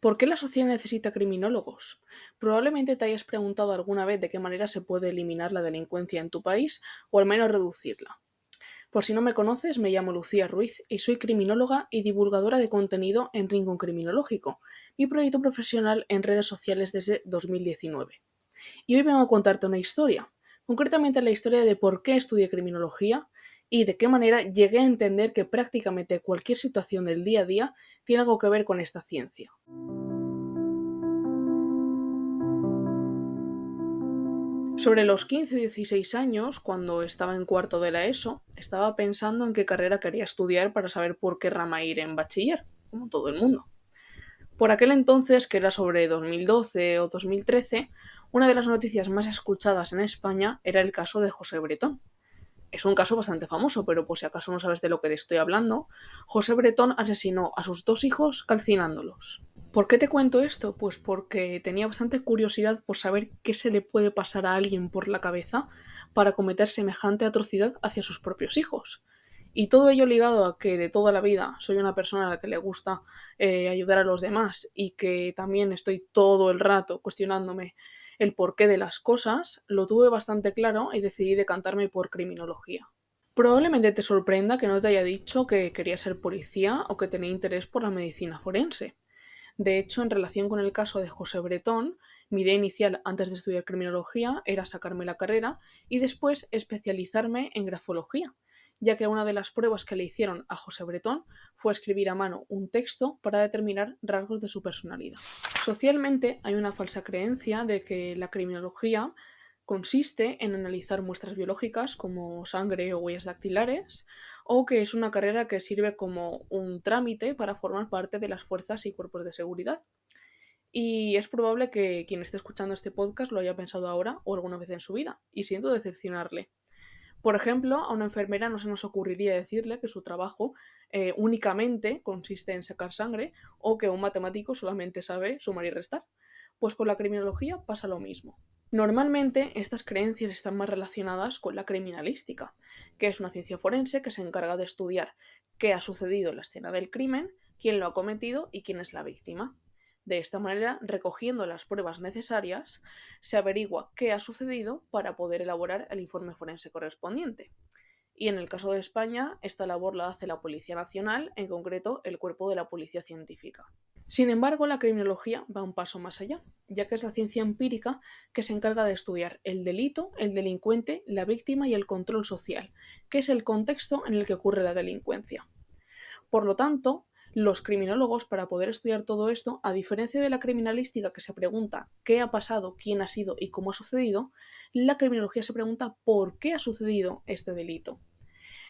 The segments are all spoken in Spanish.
¿Por qué la sociedad necesita criminólogos? Probablemente te hayas preguntado alguna vez de qué manera se puede eliminar la delincuencia en tu país o al menos reducirla. Por si no me conoces, me llamo Lucía Ruiz y soy criminóloga y divulgadora de contenido en Rincón Criminológico, mi proyecto profesional en redes sociales desde 2019. Y hoy vengo a contarte una historia, concretamente la historia de por qué estudié criminología y de qué manera llegué a entender que prácticamente cualquier situación del día a día tiene algo que ver con esta ciencia. Sobre los 15 o 16 años, cuando estaba en cuarto de la ESO, estaba pensando en qué carrera quería estudiar para saber por qué rama ir en bachiller, como todo el mundo. Por aquel entonces, que era sobre 2012 o 2013, una de las noticias más escuchadas en España era el caso de José Bretón. Es un caso bastante famoso, pero por si acaso no sabes de lo que te estoy hablando, José Bretón asesinó a sus dos hijos calcinándolos. ¿Por qué te cuento esto? Pues porque tenía bastante curiosidad por saber qué se le puede pasar a alguien por la cabeza para cometer semejante atrocidad hacia sus propios hijos. Y todo ello ligado a que de toda la vida soy una persona a la que le gusta ayudar a los demás y que también estoy todo el rato cuestionándome el porqué de las cosas, lo tuve bastante claro y decidí decantarme por criminología. Probablemente te sorprenda que no te haya dicho que quería ser policía o que tenía interés por la medicina forense. De hecho, en relación con el caso de José Bretón, mi idea inicial antes de estudiar criminología era sacarme la carrera y después especializarme en grafología, ya que una de las pruebas que le hicieron a José Bretón fue escribir a mano un texto para determinar rasgos de su personalidad. Socialmente hay una falsa creencia de que la criminología consiste en analizar muestras biológicas como sangre o huellas dactilares, o que es una carrera que sirve como un trámite para formar parte de las fuerzas y cuerpos de seguridad. Y es probable que quien esté escuchando este podcast lo haya pensado ahora o alguna vez en su vida, y siento decepcionarle. Por ejemplo, a una enfermera no se nos ocurriría decirle que su trabajo únicamente consiste en sacar sangre o que un matemático solamente sabe sumar y restar. Pues con la criminología pasa lo mismo. Normalmente estas creencias están más relacionadas con la criminalística, que es una ciencia forense que se encarga de estudiar qué ha sucedido en la escena del crimen, quién lo ha cometido y quién es la víctima. De esta manera, recogiendo las pruebas necesarias, se averigua qué ha sucedido para poder elaborar el informe forense correspondiente. Y en el caso de España, esta labor la hace la Policía Nacional, en concreto el cuerpo de la Policía Científica. Sin embargo, la criminología va un paso más allá, ya que es la ciencia empírica que se encarga de estudiar el delito, el delincuente, la víctima y el control social, que es el contexto en el que ocurre la delincuencia. Por lo tanto, los criminólogos, para poder estudiar todo esto, a diferencia de la criminalística que se pregunta qué ha pasado, quién ha sido y cómo ha sucedido, la criminología se pregunta por qué ha sucedido este delito.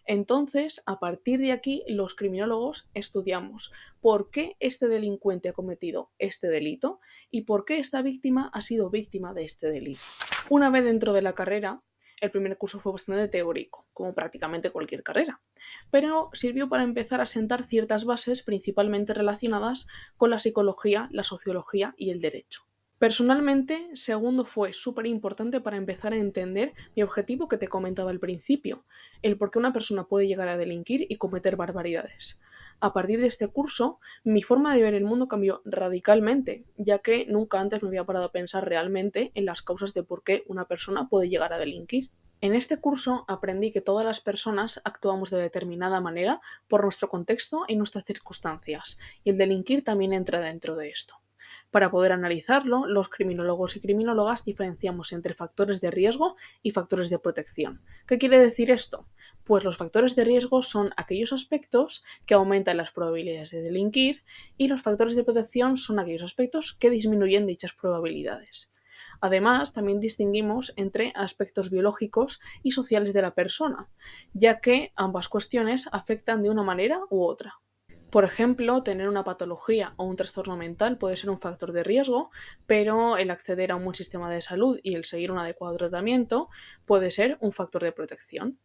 Entonces, a partir de aquí, los criminólogos estudiamos por qué este delincuente ha cometido este delito y por qué esta víctima ha sido víctima de este delito. Una vez dentro de la carrera, el primer curso fue bastante teórico, como prácticamente cualquier carrera, pero sirvió para empezar a sentar ciertas bases principalmente relacionadas con la psicología, la sociología y el derecho. Personalmente, segundo fue súper importante para empezar a entender mi objetivo que te comentaba al principio, el por qué una persona puede llegar a delinquir y cometer barbaridades. A partir de este curso, mi forma de ver el mundo cambió radicalmente, ya que nunca antes me había parado a pensar realmente en las causas de por qué una persona puede llegar a delinquir. En este curso aprendí que todas las personas actuamos de determinada manera por nuestro contexto y nuestras circunstancias, y el delinquir también entra dentro de esto. Para poder analizarlo, los criminólogos y criminólogas diferenciamos entre factores de riesgo y factores de protección. ¿Qué quiere decir esto? Pues los factores de riesgo son aquellos aspectos que aumentan las probabilidades de delinquir y los factores de protección son aquellos aspectos que disminuyen dichas probabilidades. Además, también distinguimos entre aspectos biológicos y sociales de la persona, ya que ambas cuestiones afectan de una manera u otra. Por ejemplo, tener una patología o un trastorno mental puede ser un factor de riesgo, pero el acceder a un buen sistema de salud y el seguir un adecuado tratamiento puede ser un factor de protección.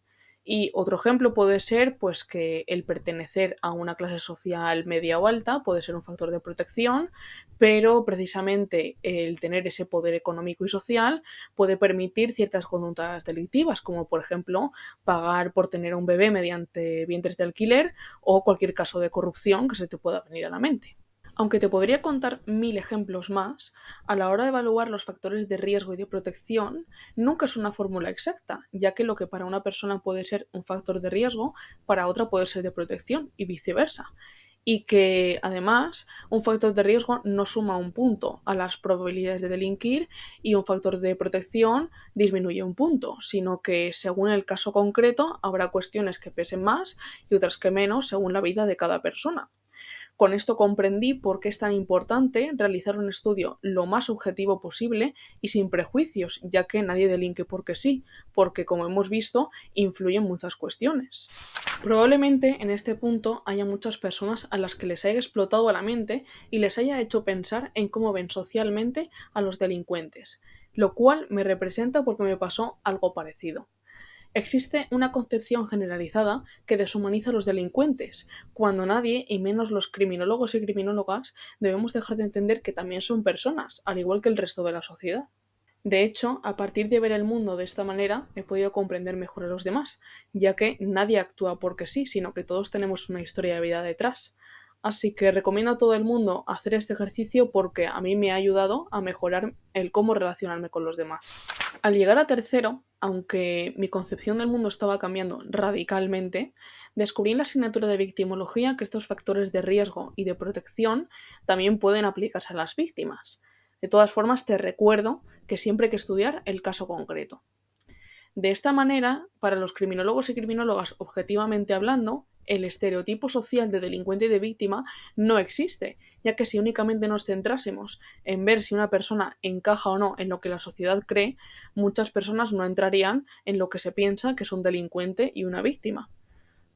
Y otro ejemplo puede ser pues que el pertenecer a una clase social media o alta puede ser un factor de protección, pero precisamente el tener ese poder económico y social puede permitir ciertas conductas delictivas, como por ejemplo pagar por tener un bebé mediante vientres de alquiler o cualquier caso de corrupción que se te pueda venir a la mente. Aunque te podría contar 1000 ejemplos más, a la hora de evaluar los factores de riesgo y de protección, nunca es una fórmula exacta, ya que lo que para una persona puede ser un factor de riesgo, para otra puede ser de protección y viceversa. Y que además un factor de riesgo no suma un punto a las probabilidades de delinquir y un factor de protección disminuye un punto, sino que según el caso concreto habrá cuestiones que pesen más y otras que menos según la vida de cada persona. Con esto comprendí por qué es tan importante realizar un estudio lo más objetivo posible y sin prejuicios, ya que nadie delinque porque sí, porque como hemos visto, influyen muchas cuestiones. Probablemente en este punto haya muchas personas a las que les haya explotado la mente y les haya hecho pensar en cómo ven socialmente a los delincuentes, lo cual me representa porque me pasó algo parecido. Existe una concepción generalizada que deshumaniza a los delincuentes, cuando nadie, y menos los criminólogos y criminólogas, debemos dejar de entender que también son personas, al igual que el resto de la sociedad. De hecho, a partir de ver el mundo de esta manera, he podido comprender mejor a los demás, ya que nadie actúa porque sí, sino que todos tenemos una historia de vida detrás. Así que recomiendo a todo el mundo hacer este ejercicio porque a mí me ha ayudado a mejorar el cómo relacionarme con los demás. Al llegar a tercero, aunque mi concepción del mundo estaba cambiando radicalmente, descubrí en la asignatura de victimología que estos factores de riesgo y de protección también pueden aplicarse a las víctimas. De todas formas, te recuerdo que siempre hay que estudiar el caso concreto. De esta manera, para los criminólogos y criminólogas, objetivamente hablando, el estereotipo social de delincuente y de víctima no existe, ya que si únicamente nos centrásemos en ver si una persona encaja o no en lo que la sociedad cree, muchas personas no entrarían en lo que se piensa que es un delincuente y una víctima.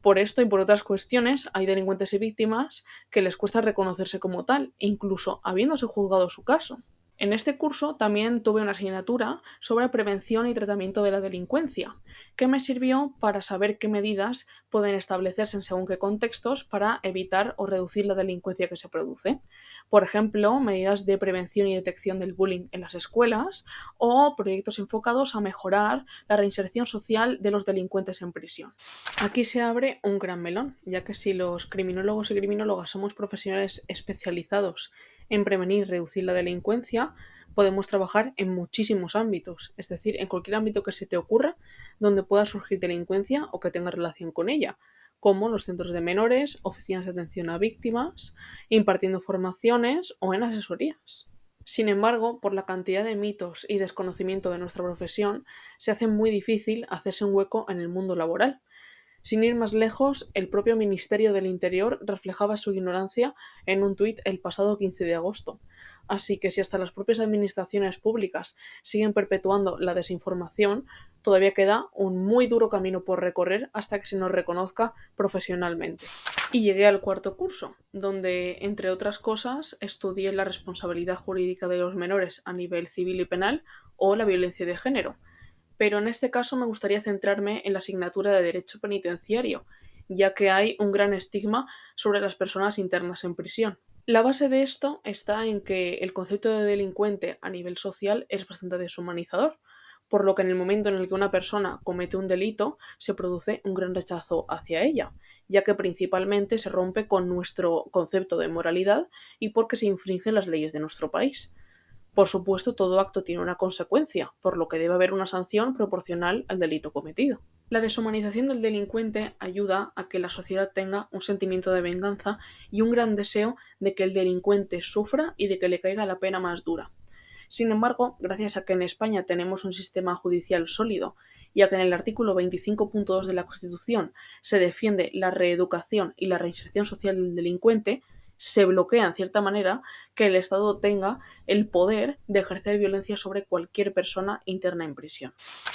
Por esto y por otras cuestiones, hay delincuentes y víctimas que les cuesta reconocerse como tal, incluso habiéndose juzgado su caso. En este curso también tuve una asignatura sobre prevención y tratamiento de la delincuencia, que me sirvió para saber qué medidas pueden establecerse en según qué contextos para evitar o reducir la delincuencia que se produce. Por ejemplo, medidas de prevención y detección del bullying en las escuelas o proyectos enfocados a mejorar la reinserción social de los delincuentes en prisión. Aquí se abre un gran melón, ya que si los criminólogos y criminólogas somos profesionales especializados en prevenir y reducir la delincuencia, podemos trabajar en muchísimos ámbitos, es decir, en cualquier ámbito que se te ocurra donde pueda surgir delincuencia o que tenga relación con ella, como los centros de menores, oficinas de atención a víctimas, impartiendo formaciones o en asesorías. Sin embargo, por la cantidad de mitos y desconocimiento de nuestra profesión, se hace muy difícil hacerse un hueco en el mundo laboral. Sin ir más lejos, el propio Ministerio del Interior reflejaba su ignorancia en un tuit el pasado 15 de agosto. Así que si hasta las propias administraciones públicas siguen perpetuando la desinformación, todavía queda un muy duro camino por recorrer hasta que se nos reconozca profesionalmente. Y llegué al cuarto curso, donde, entre otras cosas, estudié la responsabilidad jurídica de los menores a nivel civil y penal o la violencia de género, pero en este caso me gustaría centrarme en la asignatura de Derecho Penitenciario, ya que hay un gran estigma sobre las personas internas en prisión. La base de esto está en que el concepto de delincuente a nivel social es bastante deshumanizador, por lo que en el momento en el que una persona comete un delito se produce un gran rechazo hacia ella, ya que principalmente se rompe con nuestro concepto de moralidad y porque se infringen las leyes de nuestro país. Por supuesto, todo acto tiene una consecuencia, por lo que debe haber una sanción proporcional al delito cometido. La deshumanización del delincuente ayuda a que la sociedad tenga un sentimiento de venganza y un gran deseo de que el delincuente sufra y de que le caiga la pena más dura. Sin embargo, gracias a que en España tenemos un sistema judicial sólido y a que en el artículo 25.2 de la Constitución se defiende la reeducación y la reinserción social del delincuente, se bloquea en cierta manera que el Estado tenga el poder de ejercer violencia sobre cualquier persona interna en prisión.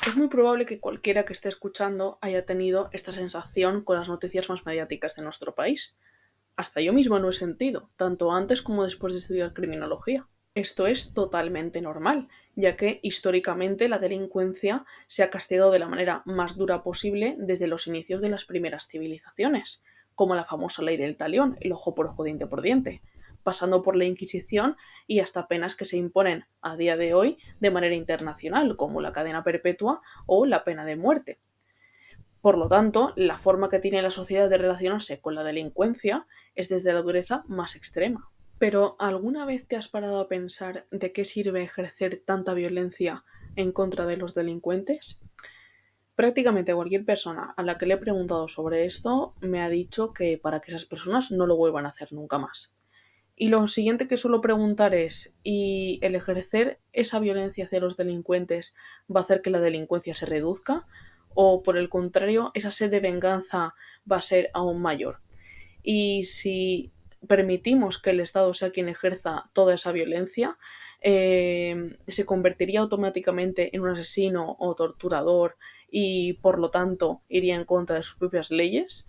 Es muy probable que cualquiera que esté escuchando haya tenido esta sensación con las noticias más mediáticas de nuestro país. Hasta yo mismo lo he sentido, tanto antes como después de estudiar criminología. Esto es totalmente normal, ya que históricamente la delincuencia se ha castigado de la manera más dura posible desde los inicios de las primeras civilizaciones, como la famosa ley del talión, el ojo por ojo, diente por diente, pasando por la Inquisición y hasta penas que se imponen a día de hoy de manera internacional, como la cadena perpetua o la pena de muerte. Por lo tanto, la forma que tiene la sociedad de relacionarse con la delincuencia es desde la dureza más extrema. Pero ¿alguna vez te has parado a pensar de qué sirve ejercer tanta violencia en contra de los delincuentes? Prácticamente cualquier persona a la que le he preguntado sobre esto me ha dicho que para que esas personas no lo vuelvan a hacer nunca más. Y lo siguiente que suelo preguntar es, ¿y el ejercer esa violencia hacia los delincuentes va a hacer que la delincuencia se reduzca? ¿O por el contrario, esa sed de venganza va a ser aún mayor? Y si permitimos que el Estado sea quien ejerza toda esa violencia, se convertiría automáticamente en un asesino o torturador y por lo tanto iría en contra de sus propias leyes.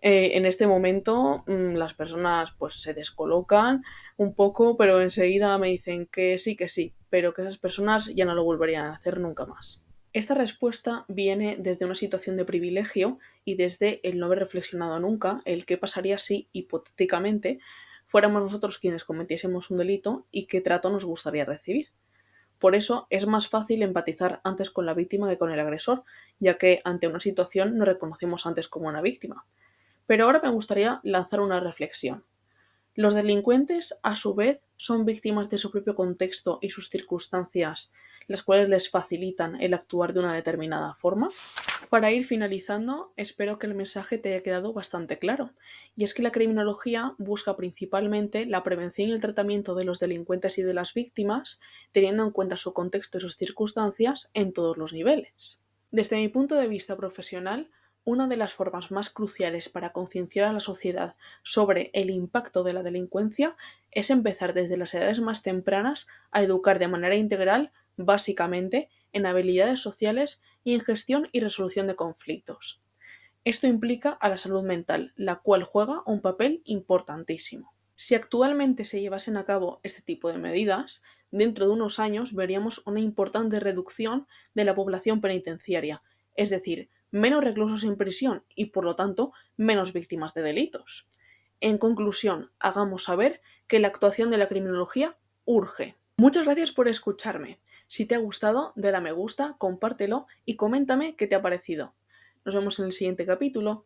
En este momento las personas pues se descolocan un poco, pero enseguida me dicen que sí, pero que esas personas ya no lo volverían a hacer nunca más. Esta respuesta viene desde una situación de privilegio y desde el no haber reflexionado nunca el qué pasaría si, hipotéticamente, fuéramos nosotros quienes cometiésemos un delito y qué trato nos gustaría recibir. Por eso es más fácil empatizar antes con la víctima que con el agresor, ya que ante una situación nos reconocemos antes como una víctima. Pero ahora me gustaría lanzar una reflexión. Los delincuentes, a su vez, son víctimas de su propio contexto y sus circunstancias, las cuales les facilitan el actuar de una determinada forma. Para ir finalizando, espero que el mensaje te haya quedado bastante claro, y es que la criminología busca principalmente la prevención y el tratamiento de los delincuentes y de las víctimas, teniendo en cuenta su contexto y sus circunstancias en todos los niveles. Desde mi punto de vista profesional, una de las formas más cruciales para concienciar a la sociedad sobre el impacto de la delincuencia es empezar desde las edades más tempranas a educar de manera integral, básicamente, en habilidades sociales y en gestión y resolución de conflictos. Esto implica a la salud mental, la cual juega un papel importantísimo. Si actualmente se llevasen a cabo este tipo de medidas, dentro de unos años veríamos una importante reducción de la población penitenciaria, es decir, menos reclusos en prisión y, por lo tanto, menos víctimas de delitos. En conclusión, hagamos saber que la actuación de la criminología urge. Muchas gracias por escucharme. Si te ha gustado, dale a me gusta, compártelo y coméntame qué te ha parecido. Nos vemos en el siguiente capítulo.